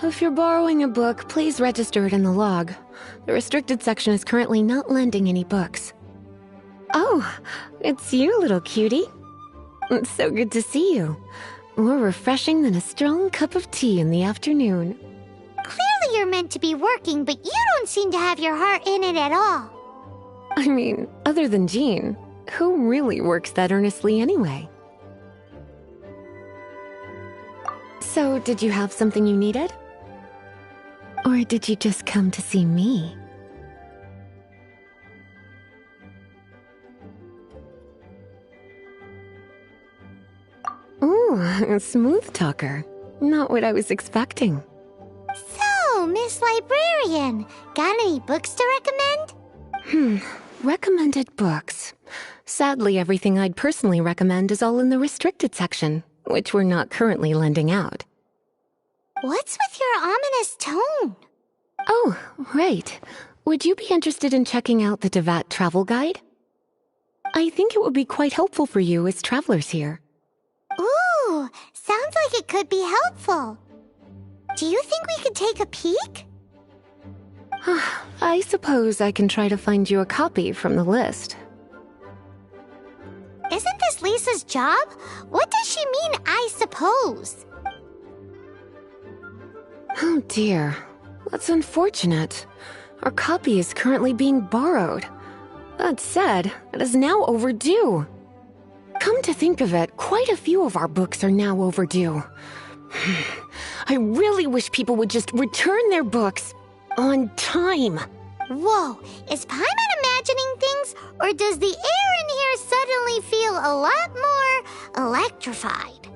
If you're borrowing a book, please register it in the log. The restricted section is currently not lending any books. Oh, it's you, little cutie. It's so good to see you. More refreshing than a strong cup of tea in the afternoon. Clearly you're meant to be working, but you don't seem to have your heart in it at all. I mean, other than Jean, who really works that earnestly anyway? So, did you have something you needed? Or did you just come to see me? Ooh, a smooth talker. Not what I was expecting. So, Miss Librarian, got any books to recommend? Recommended books. Sadly, everything I'd personally recommend is all in the restricted section, which we're not currently lending out. What's with your ominous tone? Oh, right. Would you be interested in checking out the Teyvat travel guide? I think it would be quite helpful for you as travelers here. Ooh, sounds like it could be helpful. Do you think we could take a peek? I suppose I can try to find you a copy from the list. Isn't this Lisa's job? What does she mean, I suppose? Oh dear, that's unfortunate. Our copy is currently being borrowed. That said, it is now overdue. Come to think of it, quite a few of our books are now overdue. I really wish people would just return their books on time. Whoa, is Paimon imagining things, or does the air in here suddenly feel a lot more electrified?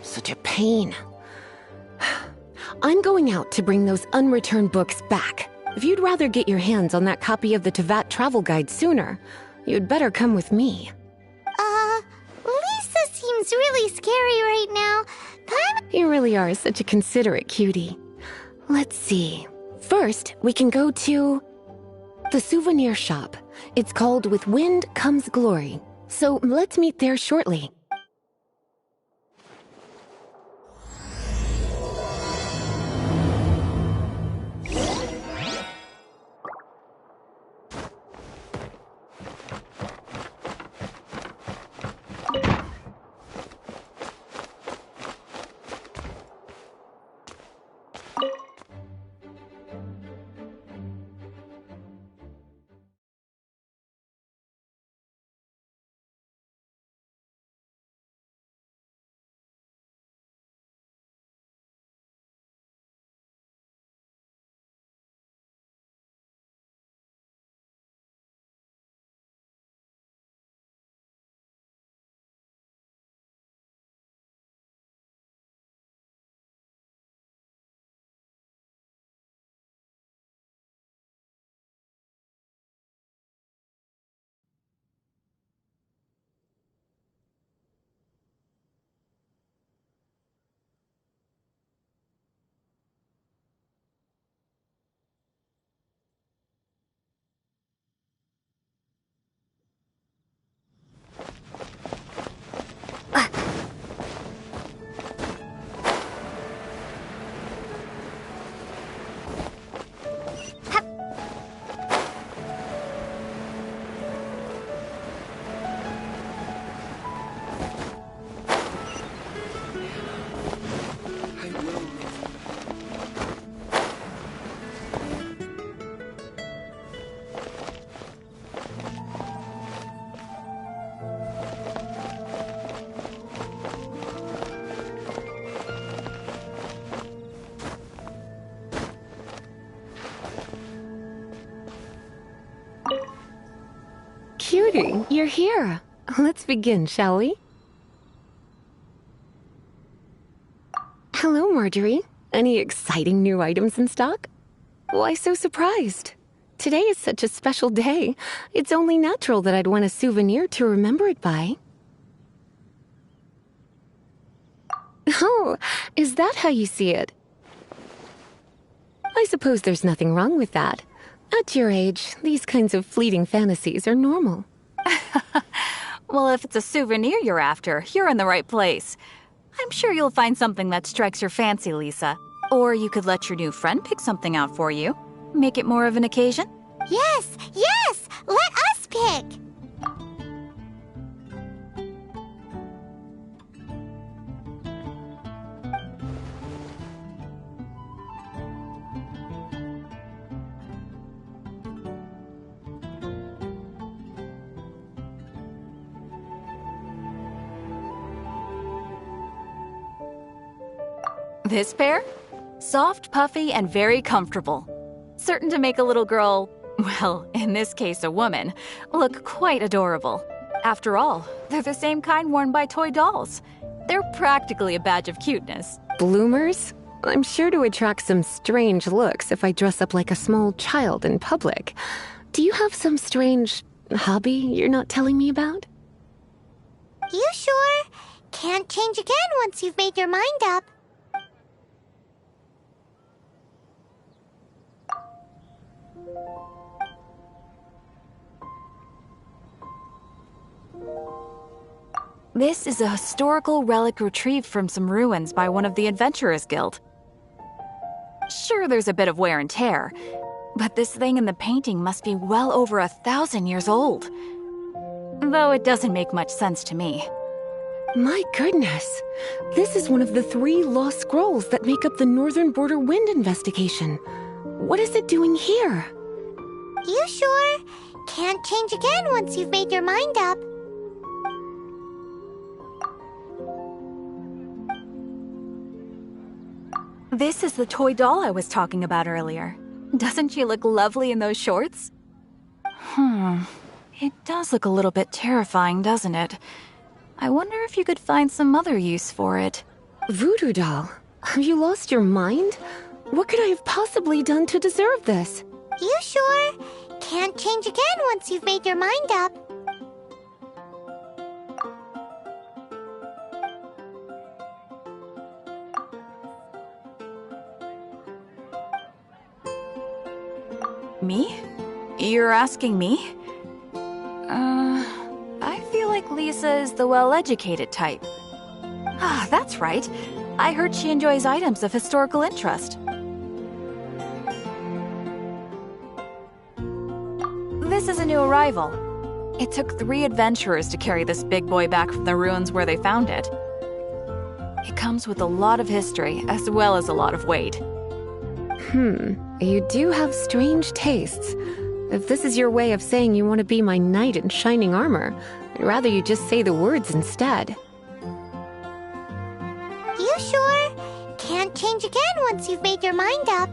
Such a pain. I'm going out to bring those unreturned books back. If you'd rather get your hands on that copy of the Teyvat travel guide sooner, you'd better come with me. Lisa seems really scary right now. Paimon... You really are such a considerate cutie. Let's see. First, we can go to the souvenir shop. It's called With Wind Comes Glory. So let's meet there shortly. cutie, you're here. Let's begin, shall we? Hello, Marjorie. Any exciting new items in stock? Why so surprised? Today is such a special day. It's only natural that I'd want a souvenir to remember it by. Oh, is that how you see it? I suppose there's nothing wrong with that. At your age, these kinds of fleeting fantasies are normal. Well, if it's a souvenir you're after, you're in the right place. I'm sure you'll find something that strikes your fancy, Lisa. Or you could let your new friend pick something out for you. Make it more of an occasion? Yes, yes! Let us pick! This pair? Soft, puffy, and very comfortable. Certain to make a little girl, well, in this case a woman, look quite adorable. After all, they're the same kind worn by toy dolls. They're practically a badge of cuteness. Bloomers? I'm sure to attract some strange looks if I dress up like a small child in public. Do you have some strange hobby you're not telling me about? You sure? Can't change again once you've made your mind up. This is a historical relic retrieved from some ruins by one of the Adventurers Guild. Sure, there's a bit of wear and tear, but this thing in the painting must be well over 1,000 years old. Though it doesn't make much sense to me. My goodness. This is one of the 3 lost scrolls that make up the Northern Border Wind investigation. What is it doing here? You sure? Can't change again once you've made your mind up. This is the toy doll I was talking about earlier. Doesn't she look lovely in those shorts? It does look a little bit terrifying, doesn't it? I wonder if you could find some other use for it. Voodoo doll? Have you lost your mind? What could I have possibly done to deserve this? You sure? Can't change again once you've made your mind up. Me? You're asking me? I feel like Lisa is the well-educated type. Ah, that's right. I heard she enjoys items of historical interest. This is a new arrival. It took 3 adventurers to carry this big boy back from the ruins where they found it. It comes with a lot of history, as well as a lot of weight. You do have strange tastes. If this is your way of saying you want to be my knight in shining armor, I'd rather you just say the words instead. You sure? Can't change again once you've made your mind up.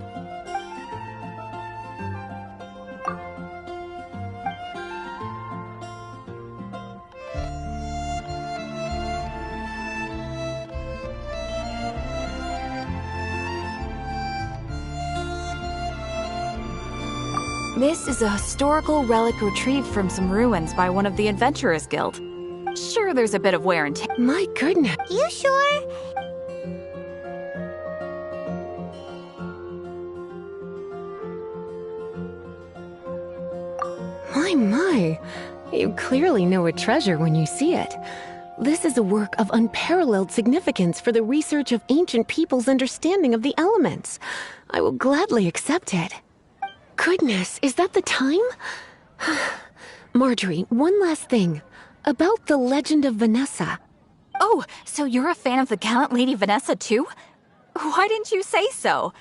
This is a historical relic retrieved from some ruins by one of the Adventurers Guild. Sure, there's a bit of wear and tear. My goodness. You sure? My. You clearly know a treasure when you see it. This is a work of unparalleled significance for the research of ancient people's understanding of the elements. I will gladly accept it. Goodness, is that the time? Marjorie, one last thing. About the legend of Vanessa. Oh, so you're a fan of the gallant Lady Vanessa too? Why didn't you say so?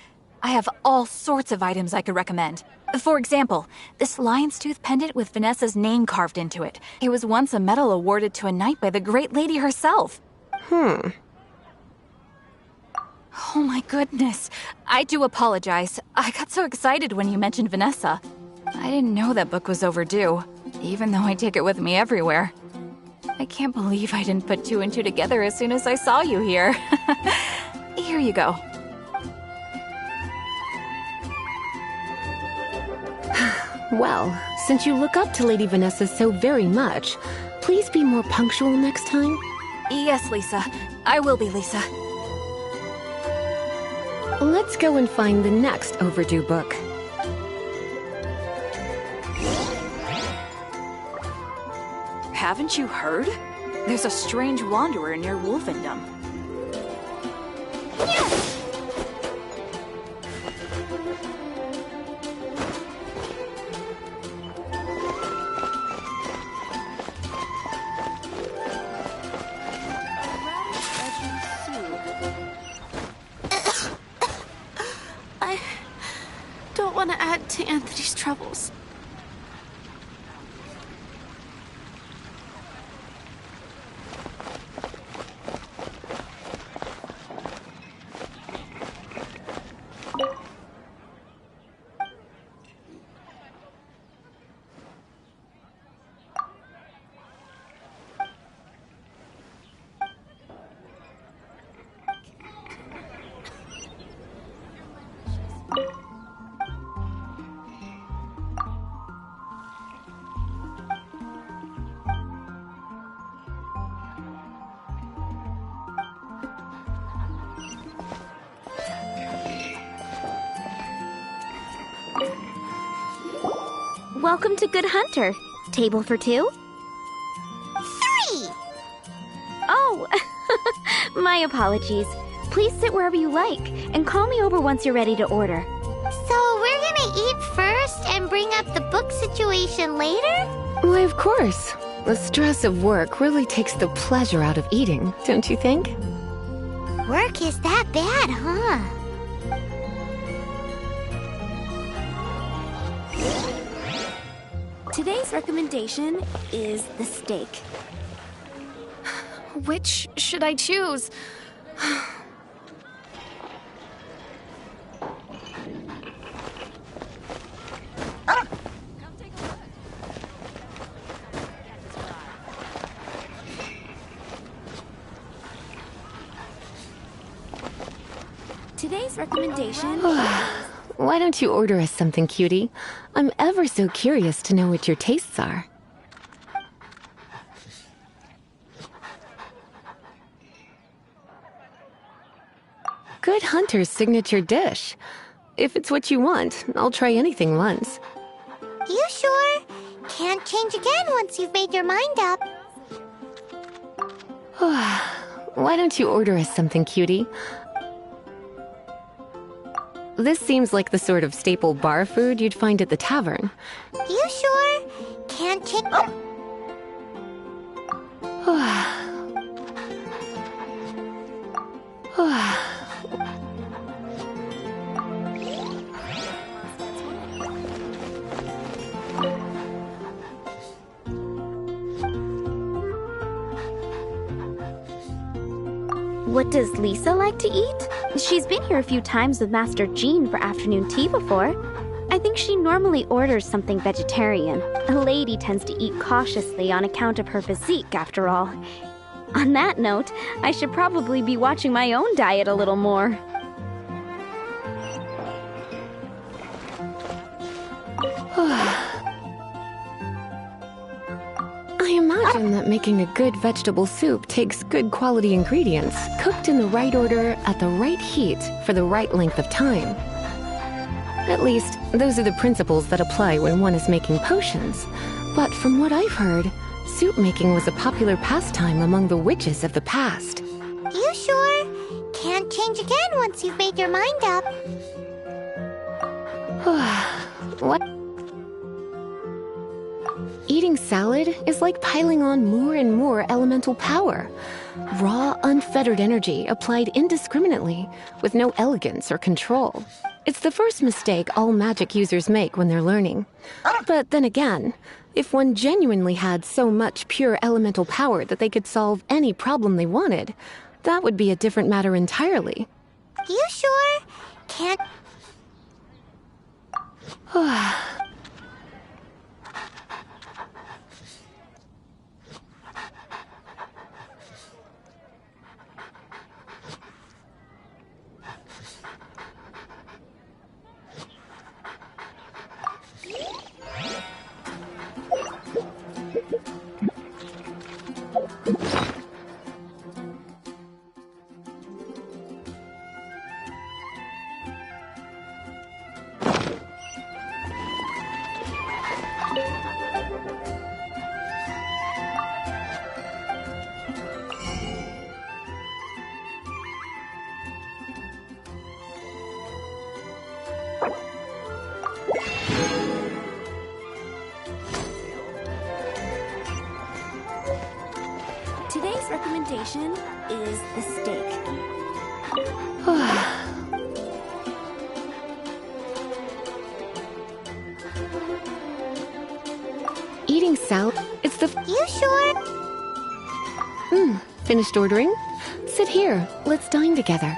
I have all sorts of items I could recommend. For example, this lion's tooth pendant with Vanessa's name carved into it. It was once a medal awarded to a knight by the great lady herself. Oh my goodness. I do apologize. I got so excited when you mentioned Vanessa. I didn't know that book was overdue, even though I take it with me everywhere. I can't believe I didn't put two and two together as soon as I saw you here. Here you go. Well, since you look up to Lady Vanessa so very much, please be more punctual next time. Yes, Lisa. I will be, Lisa. Let's go and find the next overdue book. Haven't you heard? There's a strange wanderer near Wolfendom. I don't want to add to Anthony's troubles. Welcome to Good Hunter. Table for two? 3! Oh, my apologies. Please sit wherever you like, and call me over once you're ready to order. So we're gonna eat first and bring up the book situation later? Why, of course. The stress of work really takes the pleasure out of eating, don't you think? Work is that bad, huh? Today's recommendation is the steak. Which should I choose? Today's recommendation Why don't you order us something, cutie? I'm ever so curious to know what your tastes are. Good Hunter's signature dish. If it's what you want, I'll try anything once. You sure? Can't change again once you've made your mind up. Why don't you order us something, cutie? This seems like the sort of staple bar food you'd find at the tavern. You sure? Can't change. What does Lisa like to eat? She's been here a few times with Master Jean for afternoon tea before. I think she normally orders something vegetarian. A lady tends to eat cautiously on account of her physique, after all. On that note, I should probably be watching my own diet a little more. I imagine that making a good vegetable soup takes good quality ingredients, cooked in the right order at the right heat for the right length of time. At least, those are the principles that apply when one is making potions. But from what I've heard, soup making was a popular pastime among the witches of the past. You sure? Can't change again once you've made your mind up. What? Eating salad is like piling on more and more elemental power. Raw, unfettered energy applied indiscriminately, with no elegance or control. It's the first mistake all magic users make when they're learning. But then again, if one genuinely had so much pure elemental power that they could solve any problem they wanted, that would be a different matter entirely. You sure? Can't. Today's recommendation is the steak. Eating salad? It's the... You sure? Finished ordering? Sit here. Let's dine together.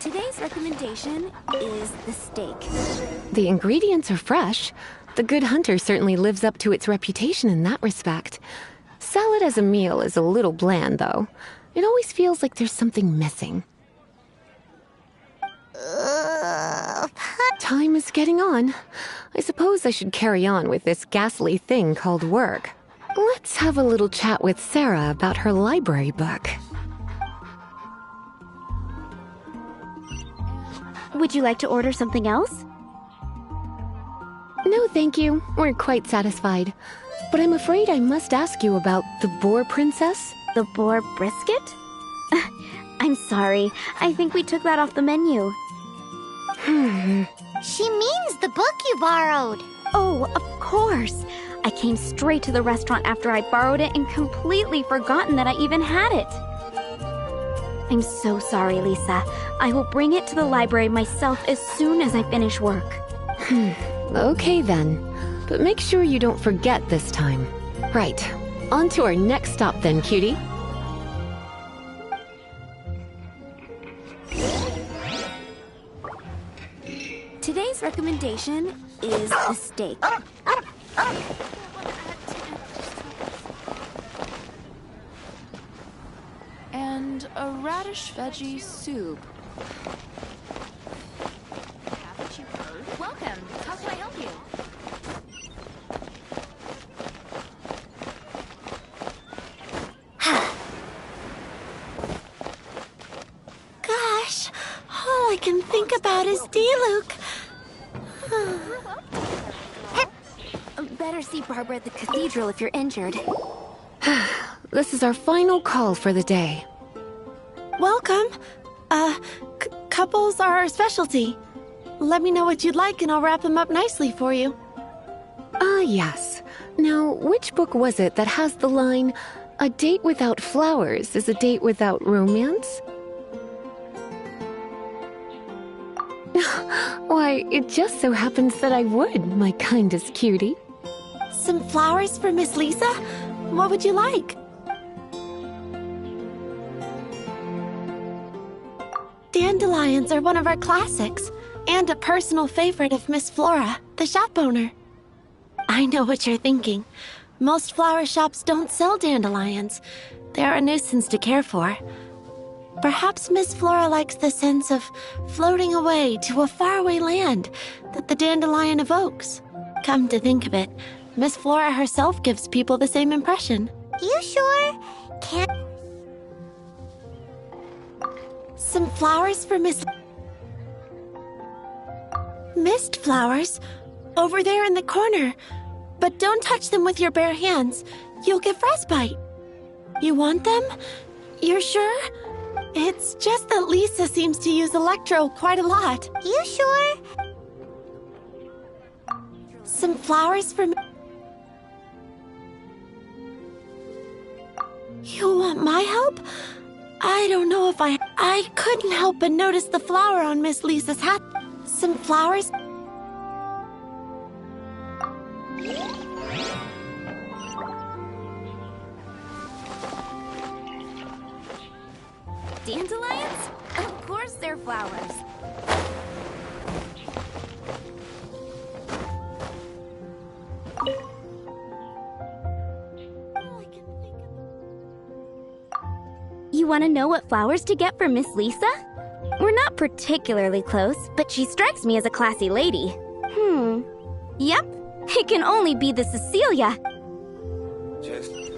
Today's recommendation is the steak. The ingredients are fresh. The Good Hunter certainly lives up to its reputation in that respect. Salad as a meal is a little bland, though. It always feels like there's something missing. Time is getting on. I suppose I should carry on with this ghastly thing called work. Let's have a little chat with Sarah about her library book. Would you like to order something else? No, thank you. We're quite satisfied. But I'm afraid I must ask you about the Boar Princess. The boar brisket? I'm sorry. I think we took that off the menu. She means the book you borrowed. Oh, of course. I came straight to the restaurant after I borrowed it and completely forgotten that I even had it. I'm so sorry, Lisa. I will bring it to the library myself as soon as I finish work. Okay then. But make sure you don't forget this time. Right. On to our next stop then, cutie. Today's recommendation is the steak. And a radish veggie soup. Haven't you heard? Welcome. How can I help you? Gosh, all I can think about is D-Luke. Better see Barbara at the cathedral if you're injured. This is our final call for the day. Welcome. Couples are our specialty. Let me know what you'd like and I'll wrap them up nicely for you. Ah, yes. Now, which book was it that has the line, "A date without flowers is a date without romance"? Why, it just so happens that I would, my kindest cutie. Some flowers for Miss Lisa? What would you like? Dandelions are one of our classics, and a personal favorite of Miss Flora, the shop owner. I know what you're thinking. Most flower shops don't sell dandelions. They're a nuisance to care for. Perhaps Miss Flora likes the sense of floating away to a faraway land that the dandelion evokes. Come to think of it, Miss Flora herself gives people the same impression. You sure? Can't... Some flowers for Mist flowers? Over there in the corner. But don't touch them with your bare hands. You'll get frostbite. You want them? You're sure? It's just that Lisa seems to use Electro quite a lot. You sure? Some flowers for You want my help? I don't know if I couldn't help but notice the flower on Miss Lisa's hat. Some flowers? Dandelions? Of course they're flowers. You want to know what flowers to get for Miss Lisa? We're not particularly close, but she strikes me as a classy lady. Yep, it can only be the Cecilia. Just one.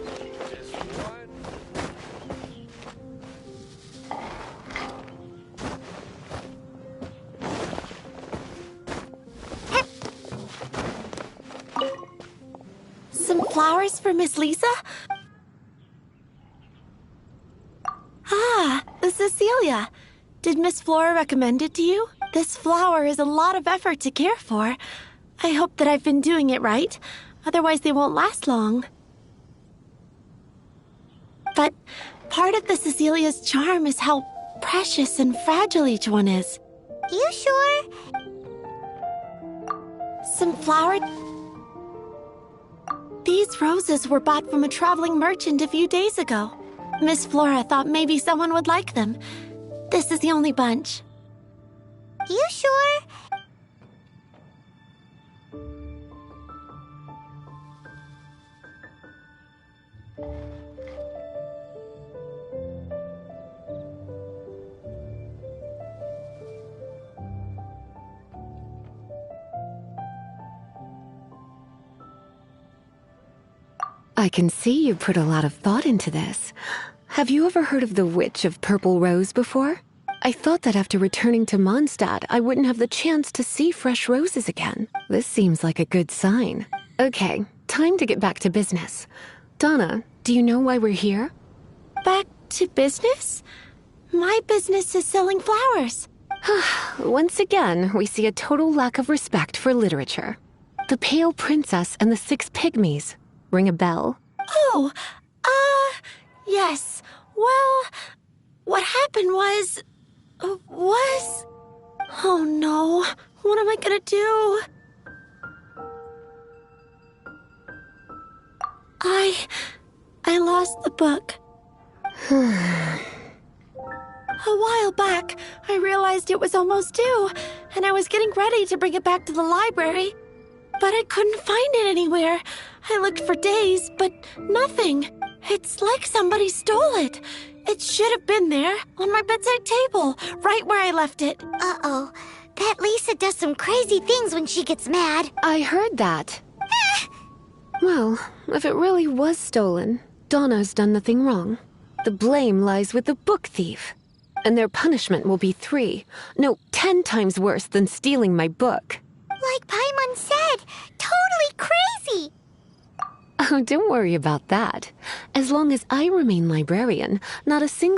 Some flowers for Miss Lisa? Ah, Cecilia. Did Miss Flora recommend it to you? This flower is a lot of effort to care for. I hope that I've been doing it right. Otherwise, they won't last long. But part of the Cecilia's charm is how precious and fragile each one is. You sure? Some flower... These roses were bought from a traveling merchant a few days ago. Miss Flora thought maybe someone would like them. This is the only bunch. You sure? I can see you put a lot of thought into this. Have you ever heard of the Witch of Purple Rose before? I thought that after returning to Mondstadt, I wouldn't have the chance to see fresh roses again. This seems like a good sign. Okay, time to get back to business. Donna, do you know why we're here? Back to business? My business is selling flowers. Once again, we see a total lack of respect for literature. The Pale Princess and the Six Pygmies. Ring a bell? Oh, yes. Well, what happened was... Oh no, what am I gonna do? I lost the book. A while back, I realized it was almost due, and I was getting ready to bring it back to the library. But I couldn't find it anywhere. I looked for days, but nothing. It's like somebody stole it. It should have been there, on my bedside table, right where I left it. Uh-oh. That Lisa does some crazy things when she gets mad. I heard that. Well, if it really was stolen, Donna's done nothing wrong. The blame lies with the book thief. And their punishment will be 10 times worse than stealing my book. Like Paimon said, totally crazy. Oh, don't worry about that. As long as I remain librarian, not a single